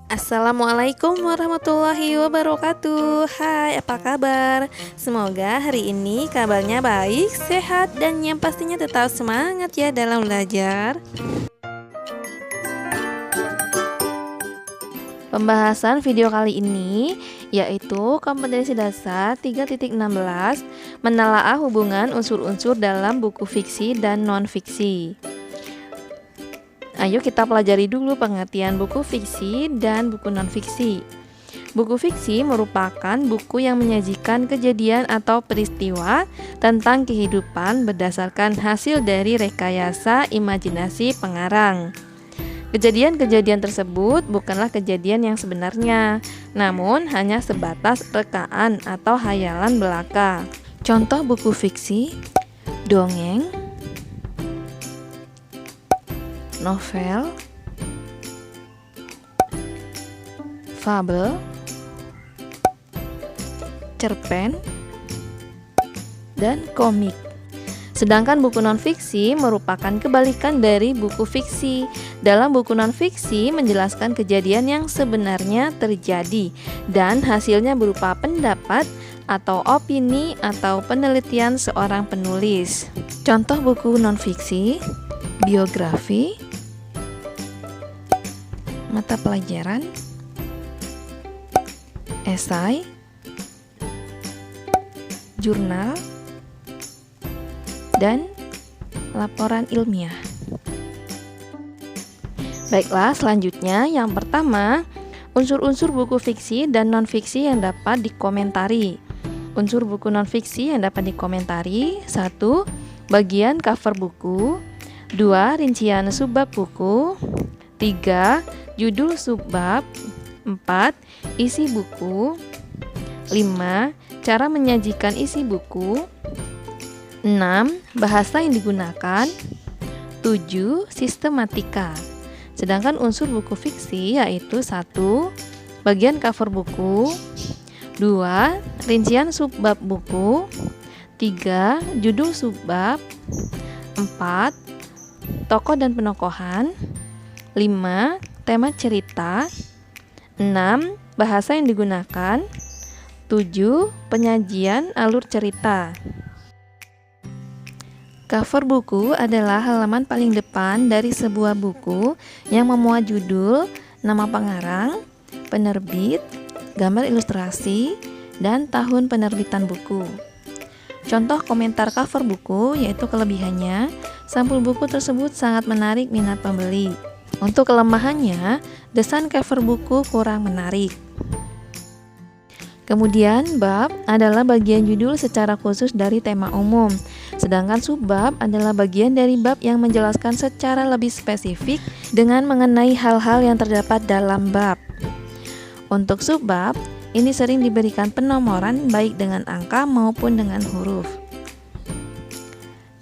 Assalamualaikum warahmatullahi wabarakatuh. Hai, apa kabar? Semoga hari ini kabarnya baik, sehat, dan yang pastinya tetap semangat ya dalam belajar. Pembahasan video kali ini yaitu kompetensi dasar 3.16 menelaah hubungan unsur-unsur dalam buku fiksi dan non-fiksi. Ayo kita pelajari dulu pengertian buku fiksi dan buku non-fiksi. Buku fiksi merupakan buku yang menyajikan kejadian atau peristiwa tentang kehidupan berdasarkan hasil dari rekayasa imajinasi pengarang. Kejadian-kejadian tersebut bukanlah kejadian yang sebenarnya, namun hanya sebatas rekaan atau hayalan belaka. Contoh buku fiksi: dongeng, novel, fabel, cerpen, dan komik. Sedangkan buku non-fiksi merupakan kebalikan dari buku fiksi. Dalam buku non-fiksi menjelaskan kejadian yang sebenarnya terjadi dan hasilnya berupa pendapat atau opini atau penelitian seorang penulis. Contoh buku non-fiksi: biografi, mata pelajaran, esai, jurnal, dan laporan ilmiah. Baiklah, selanjutnya yang pertama, unsur-unsur buku fiksi dan non-fiksi yang dapat dikomentari. Unsur buku non-fiksi yang dapat dikomentari: 1. Bagian cover buku, 2. Rincian subbab buku, 3. Judul subbab, 4. Isi buku, 5. Cara menyajikan isi buku, 6. Bahasa yang digunakan, 7. Sistematika. Sedangkan unsur buku fiksi yaitu 1. Bagian cover buku, 2. Rincian subbab buku, 3. Judul subbab, 4. Tokoh dan penokohan, 5. Tema cerita, 6. Bahasa yang digunakan, 7. Penyajian alur cerita. Cover buku adalah halaman paling depan dari sebuah buku yang memuat judul, nama pengarang, penerbit, gambar ilustrasi, dan tahun penerbitan buku. Contoh komentar cover buku yaitu kelebihannya: sampul buku tersebut sangat menarik minat pembeli. Untuk kelemahannya, desain cover buku kurang menarik. Kemudian bab adalah bagian judul secara khusus dari tema umum, sedangkan subbab adalah bagian dari bab yang menjelaskan secara lebih spesifik dengan mengenai hal-hal yang terdapat dalam bab. Untuk subbab, ini sering diberikan penomoran baik dengan angka maupun dengan huruf.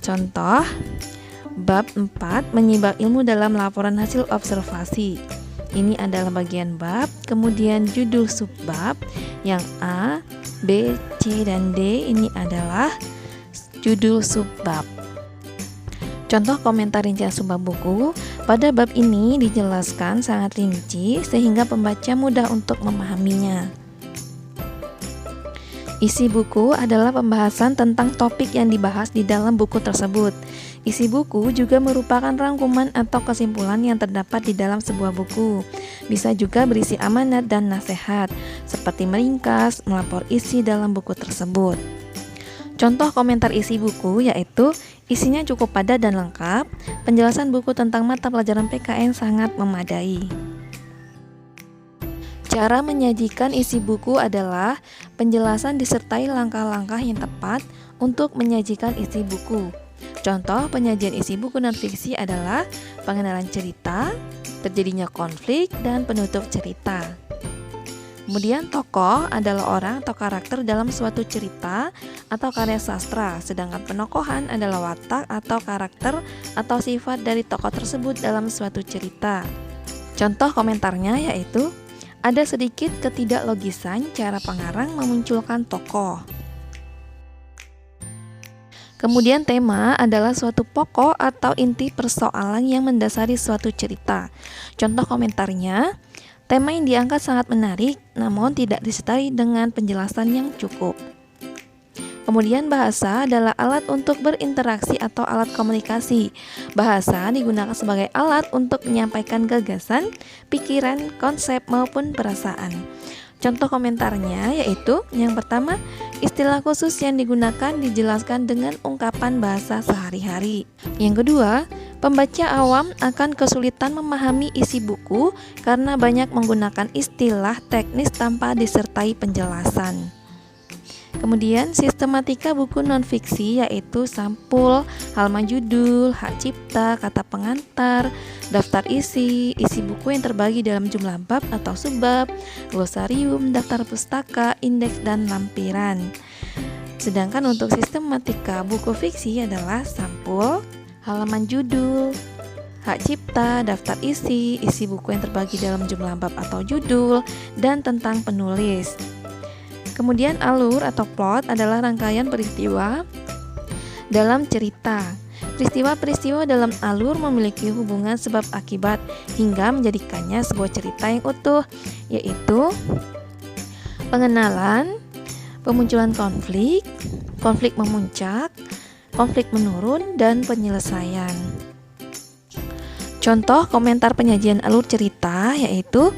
Contoh, bab 4 menyimak ilmu dalam laporan hasil observasi. Ini adalah bagian bab, kemudian judul subbab yang A, B, C, dan D ini adalah judul subbab. Contoh komentar rincian subbab buku: pada bab ini dijelaskan sangat rinci sehingga pembaca mudah untuk memahaminya. Isi buku adalah pembahasan tentang topik yang dibahas di dalam buku tersebut. Isi buku juga merupakan rangkuman atau kesimpulan yang terdapat di dalam sebuah buku. Bisa juga berisi amanat dan nasihat, seperti meringkas, melapor isi dalam buku tersebut. Contoh komentar isi buku yaitu isinya cukup padat dan lengkap, penjelasan buku tentang mata pelajaran PKN sangat memadai. Cara menyajikan isi buku adalah penjelasan disertai langkah-langkah yang tepat untuk menyajikan isi buku. Contoh penyajian isi buku non-fiksi adalah pengenalan cerita, terjadinya konflik, dan penutup cerita. Kemudian tokoh adalah orang atau karakter dalam suatu cerita atau karya sastra, sedangkan penokohan adalah watak atau karakter atau sifat dari tokoh tersebut dalam suatu cerita. Contoh komentarnya yaitu: ada sedikit ketidaklogisan cara pengarang memunculkan tokoh. Kemudian tema adalah suatu pokok atau inti persoalan yang mendasari suatu cerita. Contoh komentarnya, Tema yang diangkat sangat menarik, namun tidak disertai dengan penjelasan yang cukup. Kemudian bahasa adalah alat untuk berinteraksi atau alat komunikasi. Bahasa digunakan sebagai alat untuk menyampaikan gagasan, pikiran, konsep, maupun perasaan. Contoh komentarnya yaitu yang pertama, istilah khusus yang digunakan dijelaskan dengan ungkapan bahasa sehari-hari. Yang kedua, pembaca awam akan kesulitan memahami isi buku karena banyak menggunakan istilah teknis tanpa disertai penjelasan. Kemudian sistematika buku non-fiksi yaitu sampul, halaman judul, hak cipta, kata pengantar, daftar isi buku yang terbagi dalam jumlah bab atau subbab, glosarium, daftar pustaka, indeks, dan lampiran. Sedangkan untuk sistematika buku fiksi adalah sampul, halaman judul, hak cipta, daftar isi buku yang terbagi dalam jumlah bab atau judul, dan tentang penulis. Kemudian alur atau plot adalah rangkaian peristiwa dalam cerita. Peristiwa-peristiwa dalam alur memiliki hubungan sebab akibat hingga menjadikannya sebuah cerita yang utuh, yaitu pengenalan, pemunculan konflik, konflik memuncak, konflik menurun, dan penyelesaian. Contoh komentar penyajian alur cerita yaitu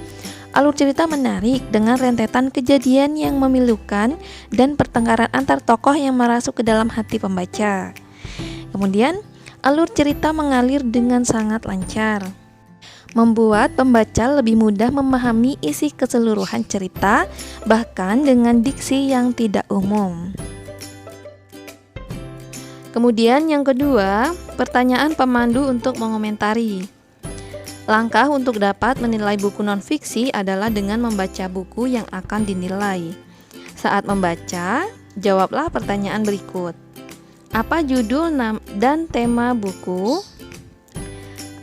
alur cerita menarik dengan rentetan kejadian yang memilukan dan pertengkaran antar tokoh yang merasuk ke dalam hati pembaca. Kemudian, alur cerita mengalir dengan sangat lancar, membuat pembaca lebih mudah memahami isi keseluruhan cerita, bahkan dengan diksi yang tidak umum. Kemudian yang kedua, pertanyaan pemandu untuk mengomentari. Langkah untuk dapat menilai buku non-fiksi adalah dengan membaca buku yang akan dinilai. Saat membaca, jawablah pertanyaan berikut. Apa judul dan tema buku?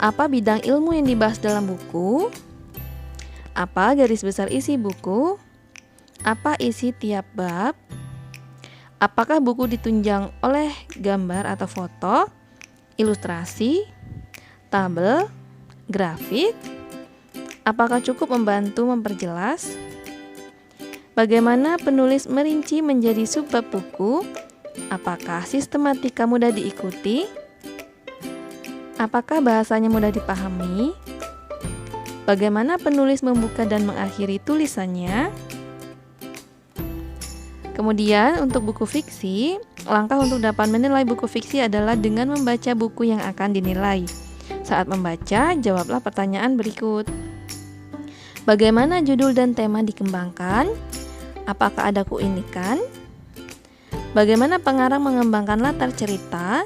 Apa bidang ilmu yang dibahas dalam buku? Apa garis besar isi buku? Apa isi tiap bab? Apakah buku ditunjang oleh gambar atau foto, ilustrasi, tabel, grafik? Apakah cukup membantu memperjelas? Bagaimana penulis merinci menjadi subbab buku? Apakah sistematika mudah diikuti? Apakah bahasanya mudah dipahami? Bagaimana penulis membuka dan mengakhiri tulisannya? Kemudian untuk buku fiksi, langkah untuk dapat menilai buku fiksi adalah dengan membaca buku yang akan dinilai. Saat membaca, jawablah pertanyaan berikut. Bagaimana judul dan tema dikembangkan? Apakah ada keunikan? Bagaimana pengarang mengembangkan latar cerita?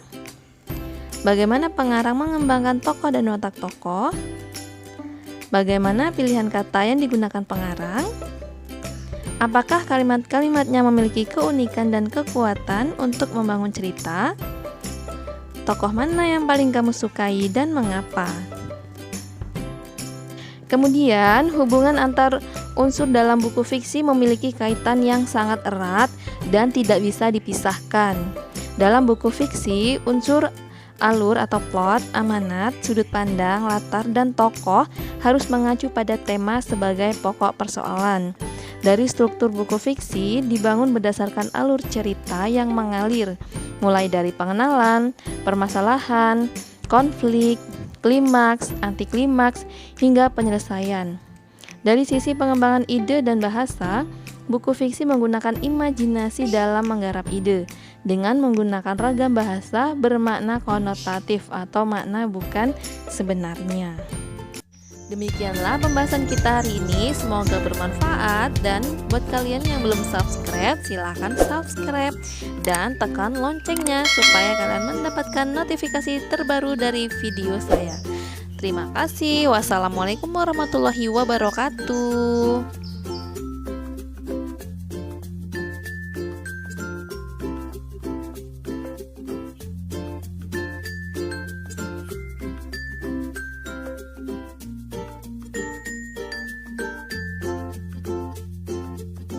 Bagaimana pengarang mengembangkan tokoh dan watak tokoh? Bagaimana pilihan kata yang digunakan pengarang? Apakah kalimat-kalimatnya memiliki keunikan dan kekuatan untuk membangun cerita? Tokoh mana yang paling kamu sukai dan mengapa? Kemudian, hubungan antar unsur dalam buku fiksi memiliki kaitan yang sangat erat dan tidak bisa dipisahkan. Dalam buku fiksi, unsur alur atau plot, amanat, sudut pandang, latar, dan tokoh harus mengacu pada tema sebagai pokok persoalan. Dari struktur buku fiksi dibangun berdasarkan alur cerita yang mengalir, mulai dari pengenalan, permasalahan, konflik, klimaks, antiklimaks, hingga penyelesaian. Dari sisi pengembangan ide dan bahasa, buku fiksi menggunakan imajinasi dalam menggarap ide dengan menggunakan ragam bahasa bermakna konotatif atau makna bukan sebenarnya. Demikianlah pembahasan kita hari ini, semoga bermanfaat, dan buat kalian yang belum subscribe, silahkan subscribe dan tekan loncengnya supaya kalian mendapatkan notifikasi terbaru dari video saya. Terima kasih. Wassalamualaikum warahmatullahi wabarakatuh.